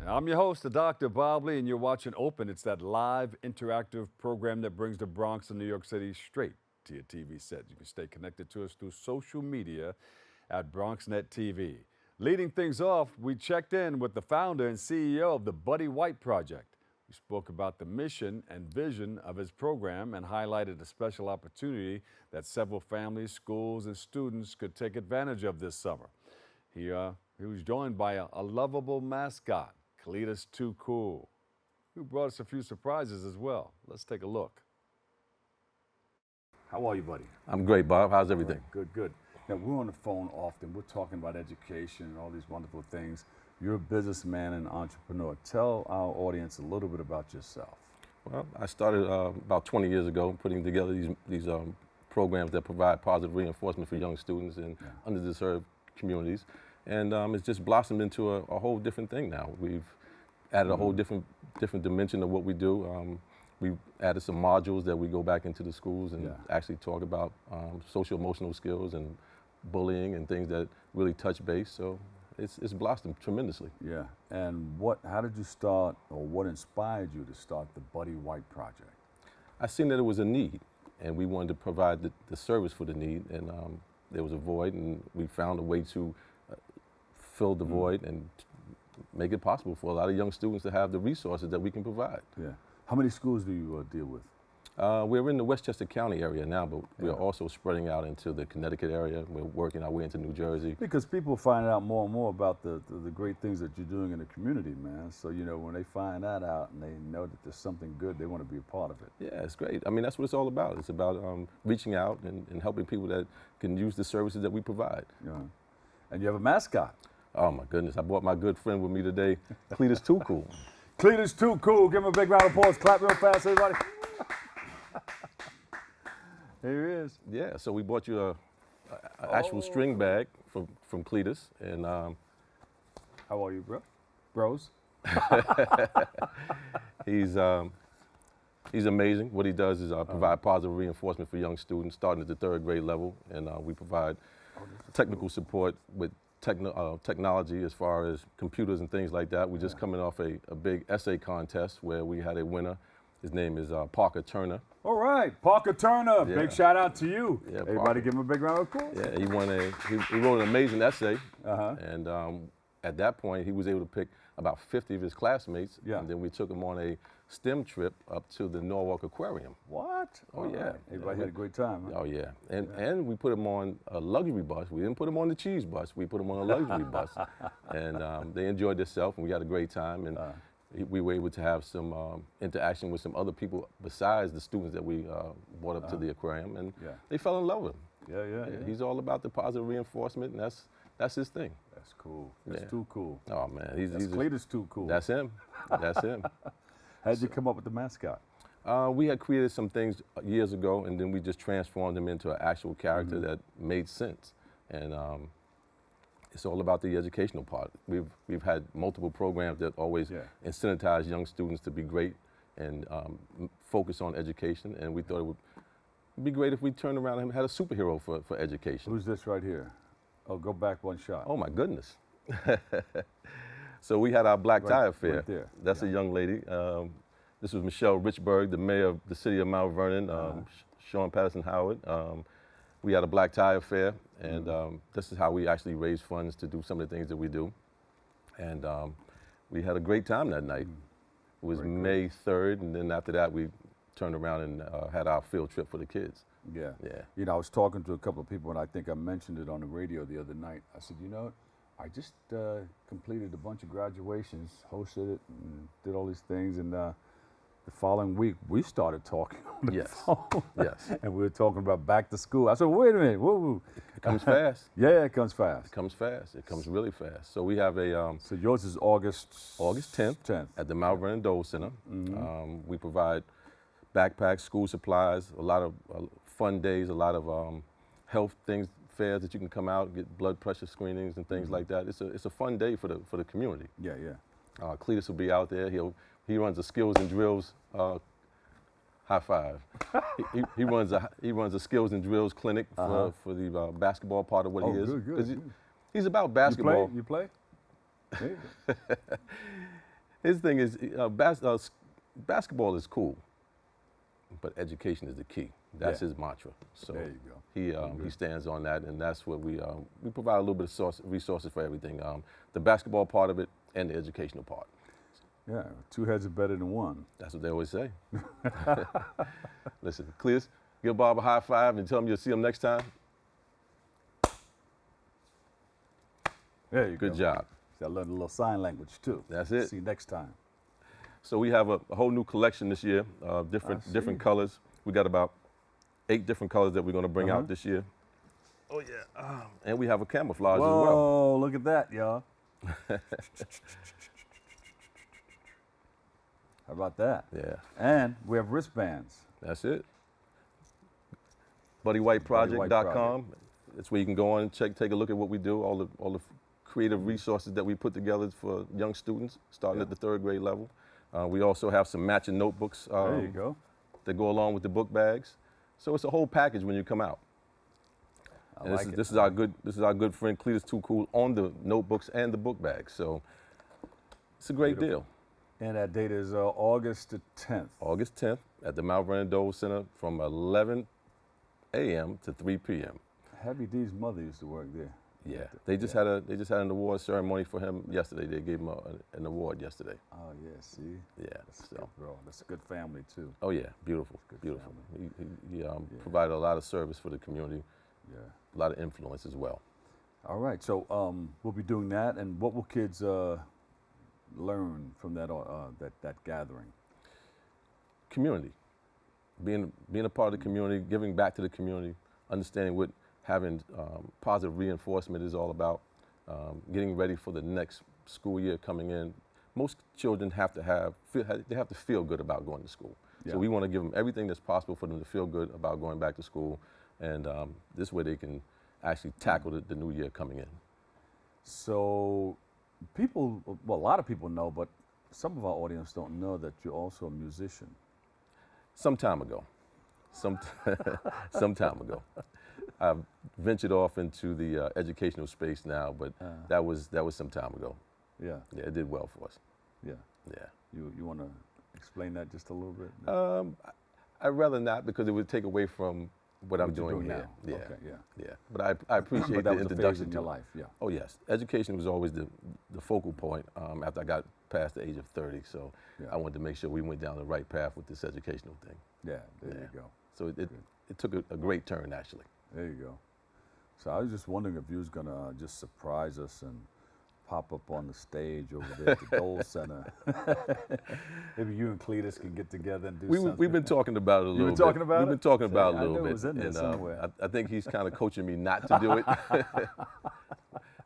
I'm your host, the Dr. Bob Lee, and you're watching Open. It's that live, interactive program that brings the Bronx and New York City straight to your TV set. You can stay connected to us through social media at BronxNet TV. Leading things off, we checked in with the founder and CEO of the Buddy White Project. We spoke about the mission and vision of his program and highlighted a special opportunity that several families, schools, and students could take advantage of this summer. He was joined by a lovable mascot, Kletis Too Cool, who brought us a few surprises as well. Let's take a look. How are you, buddy? I'm great, Bob. How's everything? Right, good, good. Now, we're on the phone often. We're talking about education and all these wonderful things. You're a businessman and entrepreneur. Tell our audience a little bit about yourself. Well, I started about 20 years ago putting together these programs that provide positive reinforcement for young students in underserved communities. And it's just blossomed into a whole different thing now. We've added a whole different dimension of what we do. We've added some modules that we go back into the schools and actually talk about social emotional skills and bullying and things that really touch base. So it's blossomed tremendously. Yeah. And how did you start, or what inspired you to start the Buddy White Project? I seen that it was a need, and we wanted to provide the service for the need, and there was a void, and we found a way to fill the void and make it possible for a lot of young students to have the resources that we can provide. Yeah. How many schools do you deal with? We're in the Westchester County area now, but we're also spreading out into the Connecticut area. We're working our way into New Jersey. Because people find out more and more about the great things that you're doing in the community, man. So, you know, when they find that out and they know that there's something good, they want to be a part of it. Yeah, it's great. I mean, that's what it's all about. It's about reaching out and helping people that can use the services that we provide. Yeah. And you have a mascot. Oh my goodness, I brought my good friend with me today, Kletis Too Cool. Kletis Too Cool. Give him a big round of applause. Clap real fast, everybody. Here he is. Yeah, so we bought you an actual string bag from Kletis. And how are you, bro? Bros? He's amazing. What he does is provide positive reinforcement for young students starting at the 3rd grade level. And we provide technical support with technology as far as computers and things like that. We're just coming off a big essay contest where we had a winner. His name is Parker Turner. All right, Parker Turner. Yeah. Big shout out to you. Yeah, everybody Parker. Give him a big round of applause. Yeah, he wrote an amazing essay. And at that point, he was able to pick about 50 of his classmates. Yeah. And then we took him on a STEM trip up to the Norwalk Aquarium. What? Oh, yeah. Right. Everybody had a great time, huh? Oh, yeah. And we put him on a luxury bus. We didn't put him on the cheese bus. We put him on a luxury bus. And they enjoyed themselves, and we had a great time. And we were able to have some interaction with some other people besides the students that we brought up to the aquarium. And they fell in love with him. Yeah. He's all about the positive reinforcement, and that's his thing. That's cool. That's too cool. Oh, man. He's Kletis Too Cool. That's him. That's him. How did you come up with the mascot? We had created some things years ago, and then we just transformed them into an actual character that made sense. And it's all about the educational part. We've had multiple programs that always incentivize young students to be great and focus on education. And we thought it would be great if we turned around and had a superhero for education. Who's this right here? Oh, go back one shot. Oh my goodness. So we had our black tie affair. Right there. That's a young lady. This was Michelle Richburg, the mayor of the city of Mount Vernon, Sean Patterson Howard. We had a black tie affair, and this is how we actually raise funds to do some of the things that we do. And we had a great time that night. It was May 3rd, and then after that, we turned around and had our field trip for the kids. Yeah. Yeah. You know, I was talking to a couple of people, and I think I mentioned it on the radio the other night. I said, you know, I just completed a bunch of graduations, hosted it, and did all these things, and the following week, we started talking on the phone. Yes. And we were talking about back to school. I said, wait a minute, whoa. It comes fast. Yeah, it comes fast. It comes fast. It comes really fast. So we have a... so yours is August 10th at the Mount Vernon Dole Center. We provide backpacks, school supplies, a lot of fun days, a lot of health things, fairs that you can come out, get blood pressure screenings and things like that. It's a fun day for the community. Yeah. Kletis will be out there. He runs the skills and drills. High five. he runs a skills and drills clinic for the basketball part of what he is. Good. He's about basketball. You play? His thing is basketball is cool, but education is the key. That's his mantra. So there you go. He stands on that, and that's what we provide a little bit of resources for everything. The basketball part of it and the educational part. Yeah, two heads are better than one. That's what they always say. Listen, Kletis, give Bob a high five and tell him you'll see him next time. There you go. Good job. I learned a little sign language too. That's it. See you next time. So we have a whole new collection this year, different colors. We got about 8 different colors that we're going to bring out this year. Oh yeah. And we have a camouflage as well. Oh, look at that, y'all. How about that? Yeah. And we have wristbands. That's it. BuddyWhiteProject.com. That's where you can go on and take a look at what we do, all the creative resources that we put together for young students, starting at the 3rd grade level. We also have some matching notebooks there you go. that go along with the book bags. So it's a whole package when you come out. This is our good friend Kletis Too Cool on the notebooks and the book bags. So it's a great deal. And that date is August the 10th. August 10th at the Mount Vernon Dole Center from 11 a.m. to 3 p.m. Heavy D's mother used to work there. Yeah, they just had an award ceremony for him yesterday. They gave him an award yesterday. Oh yeah, see. Yeah, that's good, bro. That's a good family too. Oh yeah, beautiful, beautiful. He provided a lot of service for the community. Yeah, a lot of influence as well. All right, so we'll be doing that, and what will kids learn from that that gathering? Community, being a part of the community, giving back to the community, understanding what having positive reinforcement is all about, getting ready for the next school year coming in. Most children have to feel good about going to school. Yeah. So we want to give them everything that's possible for them to feel good about going back to school, and this way they can actually tackle the new year coming in. So a lot of people know, but some of our audience don't know that you're also a musician. Some time ago. Some time ago. I've ventured off into the educational space now, but that was some time ago. Yeah. Yeah, it did well for us. Yeah. Yeah. You want to explain that just a little bit? I'd rather not, because it would take away from what I'm doing here. Now. Yeah. Okay, yeah. Yeah. But I appreciate the introduction in your life. Yeah. Oh yes, education was always the focal point after I got past the age of 30. So I wanted to make sure we went down the right path with this educational thing. Yeah. There you go. So it took a great turn actually. There you go. So I was just wondering if you was gonna just surprise us and pop up on the stage over there at the Dole Center. Maybe you and Kletis can get together and do something. We've been talking about it a little bit. You've been talking about it? We've been talking about it a little bit. It was in there somewhere. I think he's kind of coaching me not to do it.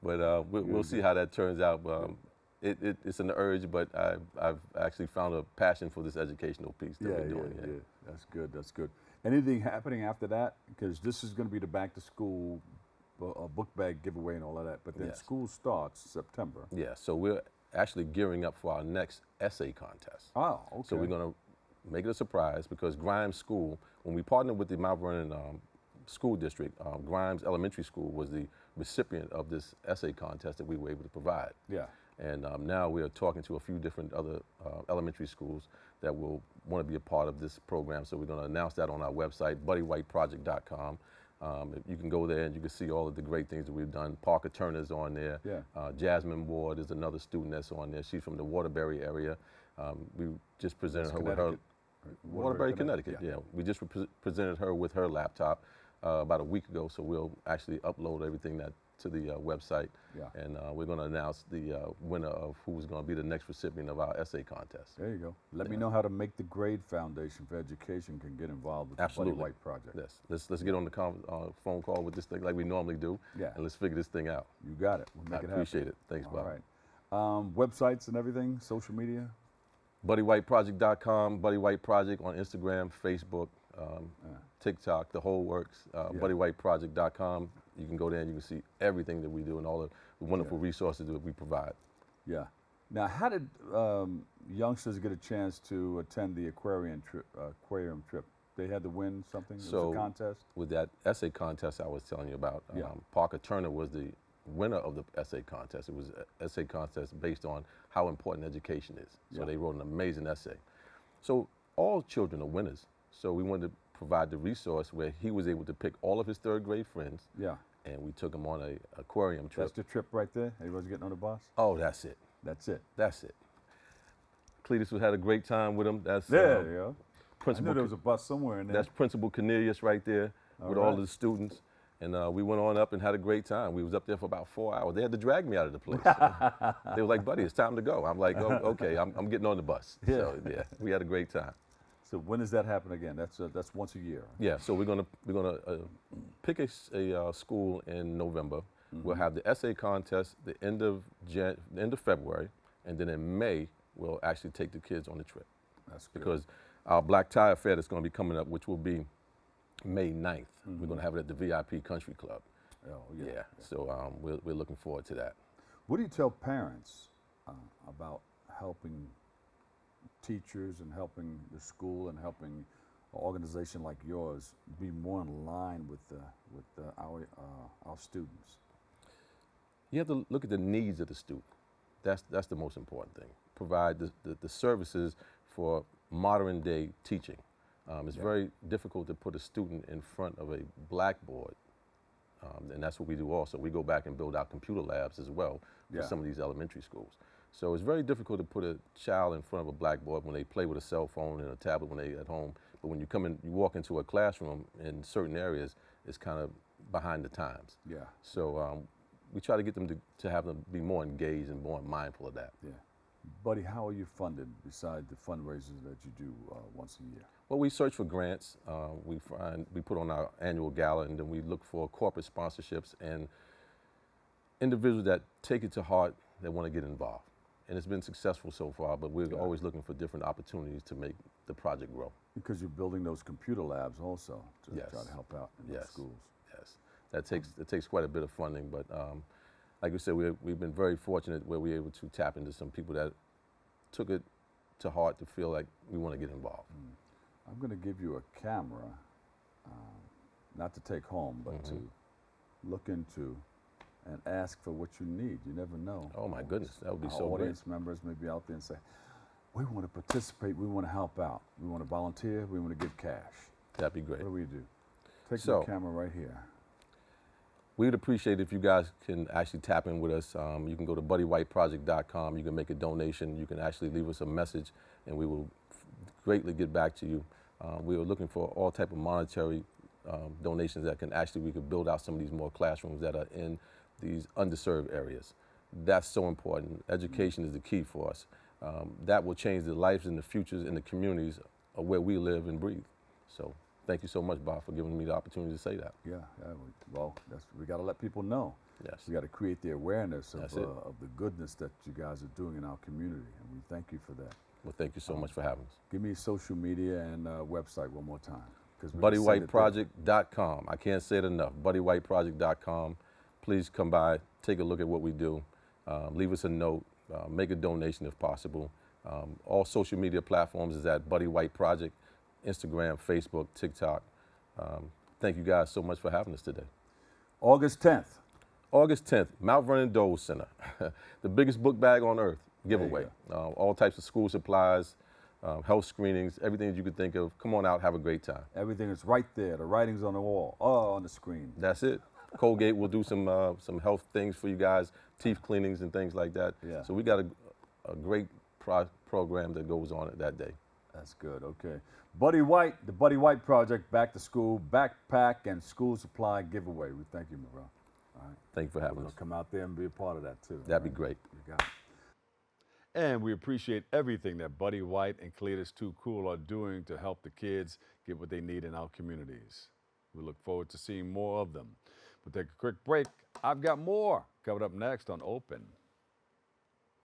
But we'll see how that turns out. It's an urge, but I've actually found a passion for this educational piece that we're doing. Yeah. That's good. That's good. Anything happening after that? Because this is going to be the back to school book bag giveaway and all of that. But then school starts September. Yeah. So we're actually gearing up for our next essay contest. Oh, okay. So we're going to make it a surprise, because Grimes School, when we partnered with the Mount Vernon School District, Grimes Elementary School was the recipient of this essay contest that we were able to provide. Yeah. And now we are talking to a few different other elementary schools that will want to be a part of this program. So we're going to announce that on our website, BuddyWhiteProject.com. You can go there and you can see all of the great things that we've done. Parker Turner's on there. Yeah. Jasmine Ward is another student that's on there. She's from the Waterbury area. We just presented her with her. Waterbury, Connecticut. Yeah. We just presented her with her laptop about a week ago. So we'll actually upload everything to the website. Yeah. And we're going to announce the winner of who's going to be the next recipient of our essay contest. There you go. Let me know how to make the Grade Foundation for Education can get involved with the Buddy White Project. Yes. Let's get on the phone call with this thing like we normally do. Yeah. And let's figure this thing out. You got it. We'll make it happen. I appreciate it. Thanks, Bob. All right. Websites and everything, social media? BuddyWhiteProject.com, Buddy White Project on Instagram, Facebook, TikTok, the whole works. BuddyWhiteProject.com. You can go there and you can see everything that we do and all the wonderful resources that we provide. Yeah. Now, how did youngsters get a chance to attend the aquarium trip? They had to win something? So, it was a contest? With that essay contest I was telling you about, Parker Turner was the winner of the essay contest. It was an essay contest based on how important education is. So they wrote an amazing essay. So all children are winners. So we wanted to provide the resource where he was able to pick all of his third grade friends. Yeah. And we took him on an aquarium trip. That's the trip right there? Everybody's getting on the bus? Oh, that's it. That's it. That's it. Kletis had a great time with him. That's Yeah. I Principal. knew there was a bus somewhere in there. That's Principal Cornelius right there with all of the students. And we went on up and had a great time. We was up there for about 4 hours. They had to drag me out of the place. They were like, buddy, it's time to go. I'm like, oh, okay, I'm getting on the bus. Yeah. So yeah, we had a great time. So when does that happen again? That's once a year. Yeah, so we're gonna pick a school in November. We'll have the essay contest the end of February, and then in May we'll actually take the kids on the trip. That's good. Because our Black Tie Affair that's going to be coming up, which will be May 9th. We're going to have it at the VIP Country Club. Oh, yeah. So we're looking forward to that. What do you tell parents about helping teachers and helping the school and helping an organization like yours be more in line with our students? You have to look at the needs of the student. That's the most important thing. Provide the services for modern day teaching. It's very difficult to put a student in front of a blackboard, and that's what we do also. We go back and build out computer labs as well for some of these elementary schools. So it's very difficult to put a child in front of a blackboard when they play with a cell phone and a tablet when they're at home. But when you walk into a classroom in certain areas, it's kind of behind the times. Yeah. So we try to get them to have them be more engaged and more mindful of that. Yeah. Buddy, how are you funded besides the fundraisers that you do once a year? Well, we search for grants. We put on our annual gala, and then we look for corporate sponsorships and individuals that take it to heart that want to get involved. And it's been successful so far, but we're always looking for different opportunities to make the project grow. Because you're building those computer labs also to try to help out in those schools. Yes, that takes quite a bit of funding, but like we said, we've been very fortunate where we're able to tap into some people that took it to heart to feel like we want to get involved. I'm going to give you a camera, not to take home, but to look into and ask for what you need. You never know. Oh my goodness, that would be so great. Our audience members may be out there and say, we want to participate, we want to help out, we want to volunteer, we want to give cash. That'd be great. What do we do? Take the camera right here. We'd appreciate if you guys can actually tap in with us. You can go to buddywhiteproject.com. You can make a donation. You can actually leave us a message, and we will greatly get back to you. We are looking for all type of monetary donations that we could build out some of these more classrooms that are in these underserved areas. That's so important. Education is the key for us. That will change the lives and the futures in the communities of where we live and breathe. So thank you so much, Bob, for giving me the opportunity to say that. Yeah, well, we got to let people know. Yes. We got to create the awareness of the goodness that you guys are doing in our community, and we thank you for that. Well, thank you so much for having us. Give me social media and website one more time. buddywhiteproject.com. I can't say it enough. buddywhiteproject.com. Please come by, take a look at what we do, leave us a note, make a donation if possible. All social media platforms is at Buddy White Project, Instagram, Facebook, TikTok. Thank you guys so much for having us today. August 10th. August 10th, Mount Vernon Dole Center. The biggest book bag on earth giveaway. All types of school supplies, health screenings, everything that you could think of. Come on out, have a great time. Everything is right there. The writing's on the wall, on the screen. That's it. Colgate will do some health things for you guys, teeth cleanings and things like that. Yeah. So we got a great program that goes on that day. That's good, okay. Buddy White, the Buddy White Project, Back to School, Backpack and School Supply Giveaway. We thank you, Monroe. All right. Thank you for having us. Come out there and be a part of that too. That'd be great. You got it. And we appreciate everything that Buddy White and Kletis Too Cool are doing to help the kids get what they need in our communities. We look forward to seeing more of them. We'll take a quick break. I've got more coming up next on Open.